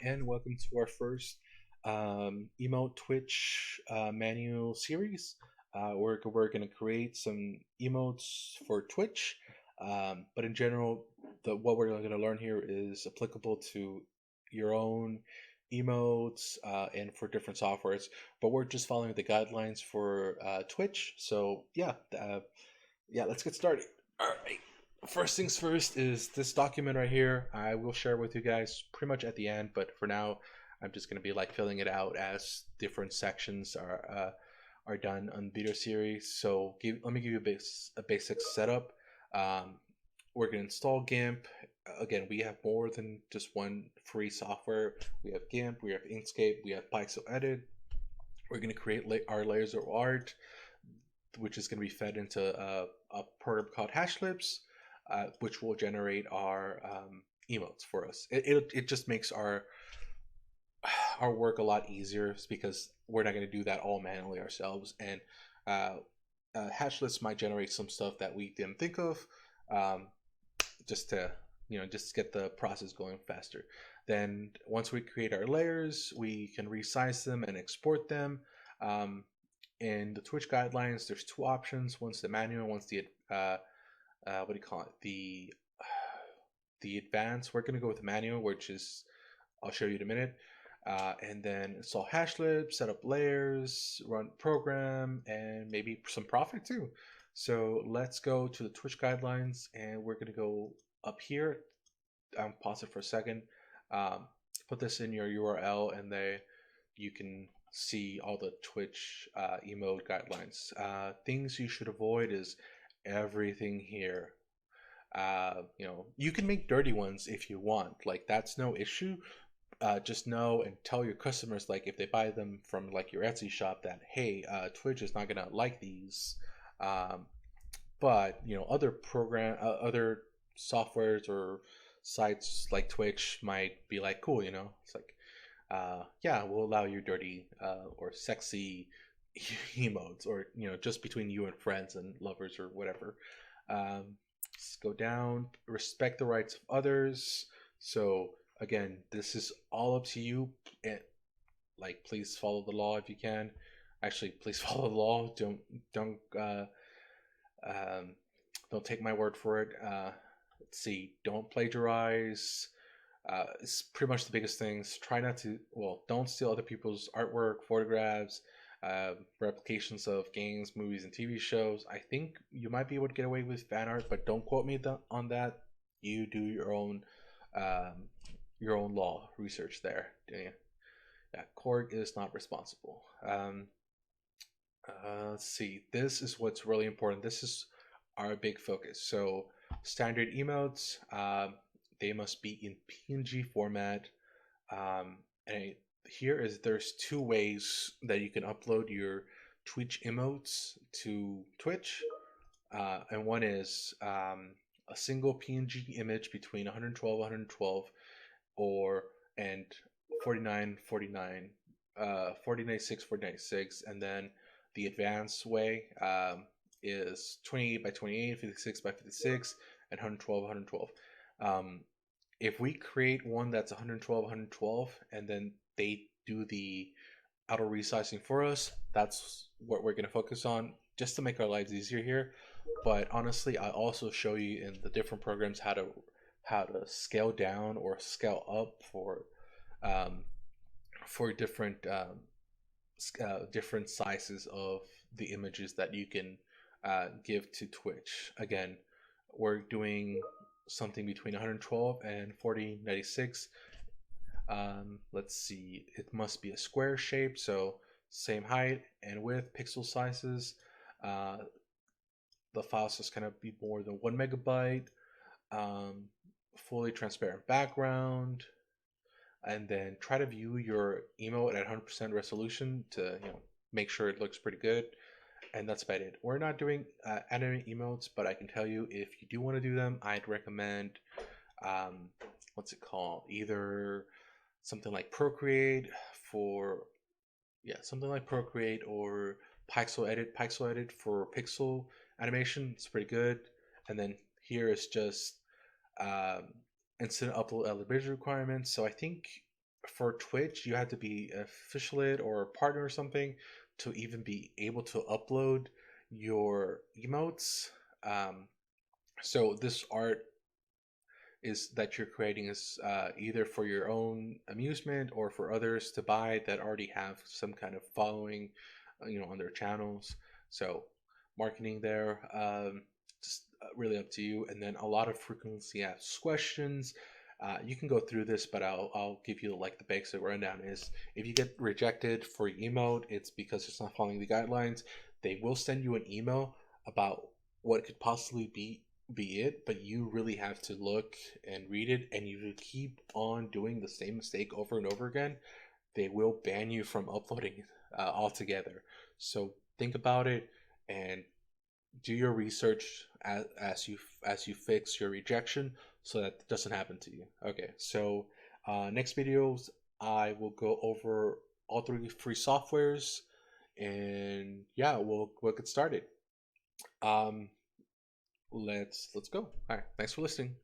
and welcome to our first Emote Twitch manual series. We're going to create some emotes for Twitch, but in general, what we're going to learn here is applicable to your own emotes and for different softwares. But we're just following the guidelines for Twitch. So yeah, let's get started. All right. First things first is this document right here. I will share with you guys pretty much at the end, but for now, I'm just gonna be like filling it out as different sections are done on video series. So let me give you a basic setup. Um, we're gonna install GIMP. Again, we have more than just one free software. We have GIMP, we have Inkscape, we have Pixel Edit. We're gonna create our layers of art, which is going to be fed into a program called Hashlips, which will generate our emotes for us. It just makes our work a lot easier because we're not going to do that all manually ourselves. And uh, Hashlips might generate some stuff that we didn't think of, um, just to just get the process going faster. Then once we create our layers, we can resize them and export them. Um, in the Twitch guidelines, there's two options. One's the manual, one's the what do you call it? The advanced. We're gonna go with the manual, which is I'll show you in a minute. And then install Hashlips, set up layers, run program, and maybe some profit too. So let's go to the Twitch guidelines, and we're gonna go up here. Pause it for a second. Um, put this in your URL, and then you can see all the Twitch emote guidelines. Things you should avoid is everything here. You can make dirty ones if you want. Like that's no issue. Just know and tell your customers, like if they buy them from like your Etsy shop, that hey, Twitch is not gonna like these. Um, but other softwares or sites like Twitch might be like, cool, it's like yeah, we'll allow you dirty or sexy emotes, or just between you and friends and lovers or whatever. Let's go down. Respect the rights of others. So again, this is all up to you. And like, please follow the law if you can. Actually, please follow the law. Don't um, don't take my word for it. Let's see. Don't plagiarize. It's pretty much the biggest things. Try not to, well, don't steal other people's artwork, photographs, replications of games, movies, and TV shows. I think you might be able to get away with fan art, but don't quote me on that. You do your own law research there. Yeah, court is not responsible. Let's see. This is what's really important. This is our big focus. So standard emotes. They must be in PNG format. And there's two ways that you can upload your Twitch emotes to Twitch. And one is a single PNG image between 112, 112, and 49, 49, 4096, 4096, and then the advanced way is 28 by 28, 56 by 56, and 112, 112. If we create one that's 112, 112, and then they do the auto resizing for us, that's what we're going to focus on just to make our lives easier here. But honestly, I also show you in the different programs how to scale down or scale up um, for different sizes of the images that you can give to Twitch. Again, we're doing something between 112 and 4096. Let's see, it must be a square shape, so same height and width, pixel sizes. The file size kind of be more than 1 MB. Fully transparent background, and then try to view your emote at 100% resolution to make sure it looks pretty good. And that's about it. We're not doing anime emotes, but I can tell you if you do want to do them, I'd recommend what's it called? Either something like Procreate or Pixel Edit. Pixel Edit for pixel animation, it's pretty good. And then here is just instant upload eligibility requirements. So I think for Twitch, you have to be an affiliate or a partner or something to even be able to upload your emotes. Um, so this art is that you're creating is either for your own amusement or for others to buy that already have some kind of following, on their channels. So marketing there, just really up to you. And then a lot of frequently asked questions. You can go through this, but I'll give you like the basic rundown. Is if you get rejected for your emote, it's because it's not following the guidelines. They will send you an email about what could possibly be it, but you really have to look and read it, and you keep on doing the same mistake over and over again, they will ban you from uploading altogether. So think about it and do your research as you fix your rejection so that it doesn't happen to you. Okay, so next videos I will go over all three free softwares, and yeah, we'll get started. Um, let's go. All right, thanks for listening.